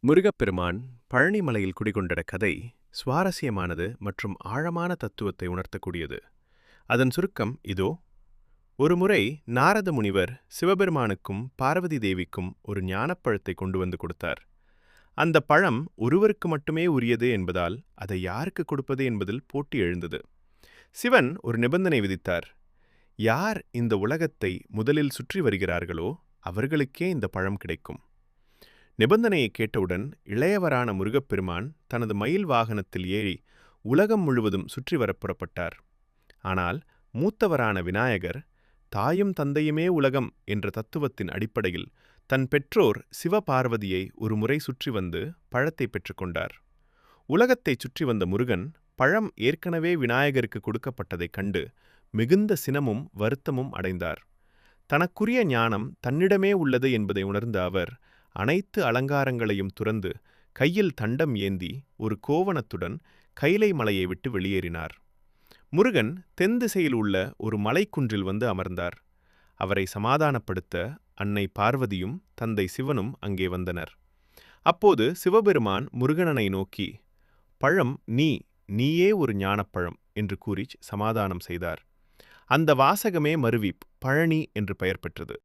முருகப்பெருமான் பழனிமலையில் குடிகொண்ட கதை சுவாரஸ்யமானது மற்றும் ஆழமான தத்துவத்தை உணர்த்தக்கூடியது. அதன் சுருக்கம் இதோ. ஒருமுறை நாரத முனிவர் சிவபெருமானுக்கும் பார்வதி தேவிக்கும் ஒரு ஞானப்பழத்தை கொண்டு வந்து கொடுத்தார். அந்த பழம் ஒருவருக்கு மட்டுமே உரியது என்பதால் அதை யாருக்கு கொடுப்பது என்பதில் போட்டி எழுந்தது. சிவன் ஒரு நிபந்தனை விதித்தார். யார் இந்த உலகத்தை முதலில் சுற்றி வருகிறார்களோ அவர்களுக்கே இந்த பழம் கிடைக்கும். நிபந்தனையை கேட்டவுடன் இளையவரான முருகப்பெருமான் தனது மயில் வாகனத்தில் ஏறி உலகம் முழுவதும் சுற்றி வரப் புறப்பட்டார். ஆனால் மூத்தவரான விநாயகர் தாயும் தந்தையுமே உலகம் என்ற தத்துவத்தின் அடிப்படையில் தன் பெற்றோர் சிவபார்வதியை ஒரு முறை சுற்றி வந்து பழத்தை பெற்றுக்கொண்டார். உலகத்தை சுற்றி வந்த முருகன் பழம் ஏற்கனவே விநாயகருக்கு கொடுக்கப்பட்டதைக் கண்டு மிகுந்த சினமும் வருத்தமும் அடைந்தார். தனக்குரிய ஞானம் தன்னிடமே உள்ளது என்பதை உணர்ந்த அவர் அனைத்து அலங்காரங்களையும் துறந்து கையில் தண்டம் ஏந்தி ஒரு கோவணத்துடன் கைலை மலையை விட்டு வெளியேறினார். முருகன் தென் திசையில் உள்ள ஒரு மலைக்குன்றில் வந்து அமர்ந்தார். அவரை சமாதானப்படுத்த அன்னை பார்வதியும் தந்தை சிவனும் அங்கே வந்தனர். அப்போது சிவபெருமான் முருகனனை நோக்கி, பழம் நீயே ஒரு ஞானப்பழம் என்று கூறி சமாதானம் செய்தார். அந்த வாசகமே மருவி பழனி என்று பெயர் பெற்றது.